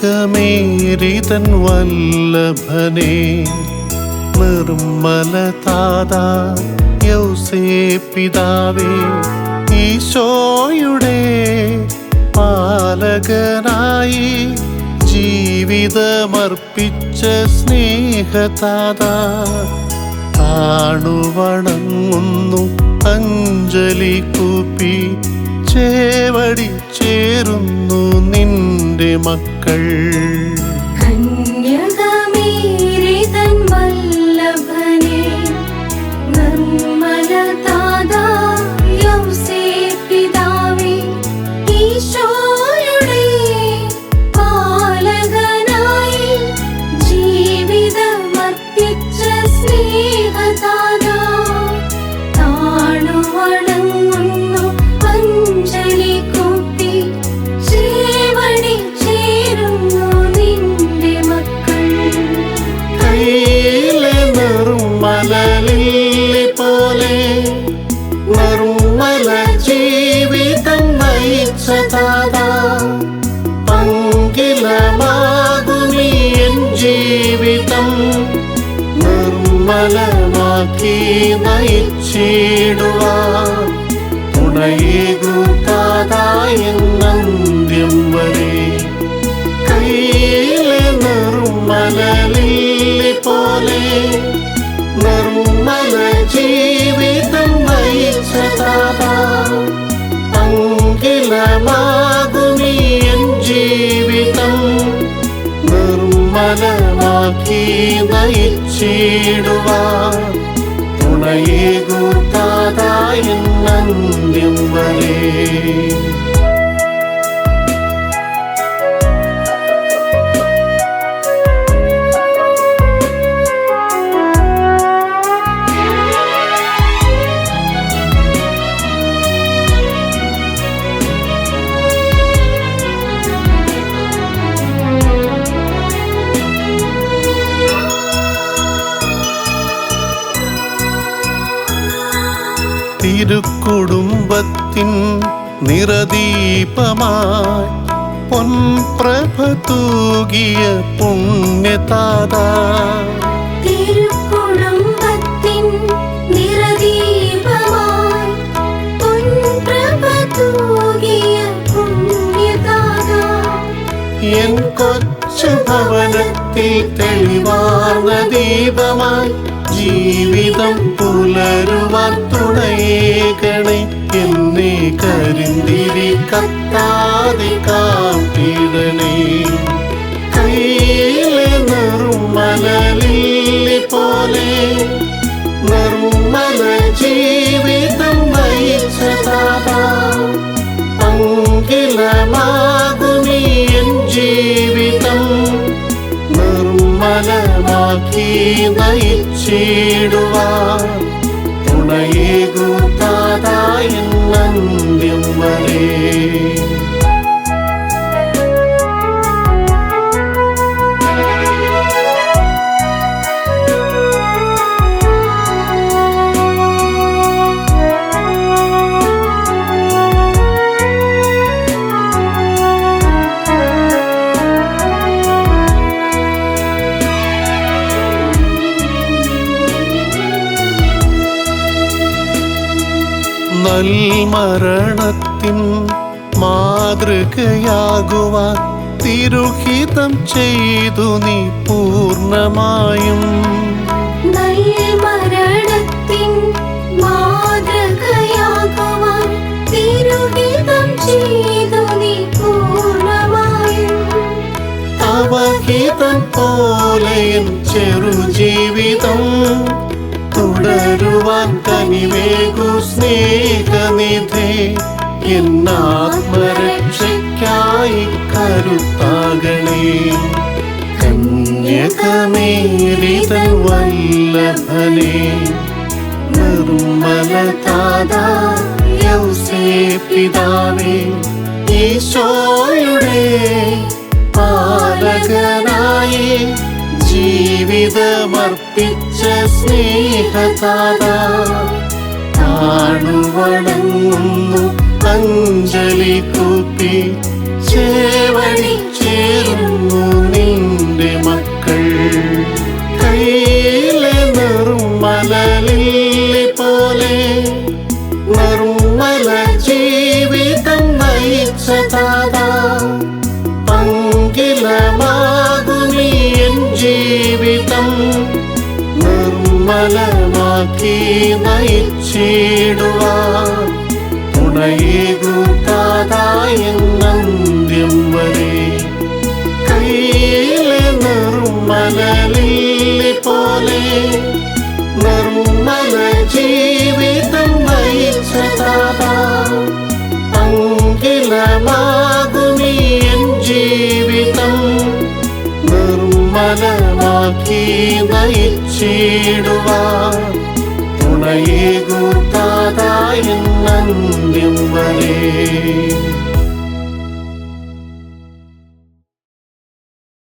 കന്യകമേരിതൻ വല്ലഭനെ നിർമ്മല താതാ യൗസേപ്പിതാവേ, ഈശോയുടെ പാലകനായി ജീവിതമർപ്പിച്ച സ്നേഹതാതാ, താണുവണങ്ങുന്നു അഞ്ജലി കൂപ്പി ചേവടി ചേരുന്നു നിന്റെ മക്കൾ. കന്യകമേരിതൻ വല്ലഭനെ നിർമ്മല താതാ യൗസേപ്പിതാവേ, ഈശോയുടെ പാലകനായി ജീവിതമർപ്പിച്ച സ്നേഹതാതാ, താണുവണങ്ങുന്നു അഞ്ജലി കൂപ്പി ചേവടി ചേരുന്നു നിന്റെ മക്കൾ. കയ്യിലെ നിർമ്മല ലില്ലി പോലെ നിർമ്മല ജീവിതം നയിച്ച താതാ, പങ്കിലമാകുമീ എൻ ജീവിതം നിർമ്മലമാക്കി നയിച്ചിടുവാൻ തുണയേകൂ താതാ എന്നന്ത്യം വരെ. കയ്യിലെ നിർമ്മല ലില്ലി പോലെ നിർമ്മല ജീവിതം നയിച്ച താതാ, പങ്കിലമാകുമീ എൻ ജീവിതം നിർമ്മലമാക്കി നയിച്ചിടുവാൻ തുണയേകൂ താതാ എന്നന്ത്യം വരെ. തിരുക്കുടുംബത്തിൻ നിറദീപമായി പൊൻപ്രഭ തൂകിയ പുണ്യതാതാ, തിരുക്കുടുംബത്തിൻ നിറദീപമായി പൊൻപ്രഭ തൂകിയ പുണ്യതാതാ, എൻ കൊച്ചു ഭവനത്തിൽ തെളിവാർന്ന ദീപമായി ജീവിതം പുലരുവാൻ തുണയേകണേ. എന്നെ കരിന്തിരി കത്താതെ കാത്തിടണേ. കയ്യിലെ നിർമ്മല ലില്ലി പോലെ നിർമ്മല ജീവിതം നയിച്ച താതാ, പങ്കിലമാകുമീ എൻ ജീവിതം നിർമ്മലമാക്കി നയിച്ചിടുവാൻ തുണയേകൂ താതാ എന്നന്ത്യം വരെ. നൽമരണത്തിൻ മാതൃകയാകുവാൻ തിരുഹിതം ചെയ്തു നീ പൂർണ്ണമായും. നൽമരണത്തിൻ മാതൃകയാകുവാൻ തിരുഹിതം ചെയ്തു നീ പൂർണ്ണമായും. അവഹിതം പോലെ എൻ ചെറുജീവിതം തുടരുവാൻ കനിവേകു സ്നേഹനിധേ, എന്നാത്മരക്ഷയ്ക്കായി കരുത്താകണേ. കന്യകമേരിതൻ വല്ലഭനെ നിർമ്മല താതാ യൗസേപ്പിതാവേ, ഈശോയുടെ പാലകനായി ജീവിതമർപ്പിച്ച സ്നേഹതാതാ, താണുവണങ്ങുന്നു അഞ്ജലി കൂപ്പി ചേവടി ചേരുന്നു നിന്റെ മക്കൾ. കയ്യിലെ നിർമ്മലലില്ലി പോലെ നിർമ്മല ജീവിതം നയിച്ച താതാ, പങ്കിലമാകുമീ എൻ ജീവിതം നിർമ്മലമാക്കി നയിച്ചിടുവാൻ തുണയേകു താതാ എന്നന്ത്യം വരെ. കയ്യിലെ നിർമ്മലലില്ലി പോലെ നിർമ്മല ജീവിതം നയിച്ച താതാ, പങ്കിലമാകുമീ എൻ ജീവിതം നിർമ്മലമാക്കി നയിച്ചിടുവാൻ തുണയേകു താതാ എന്നന്ത്യം വരെ.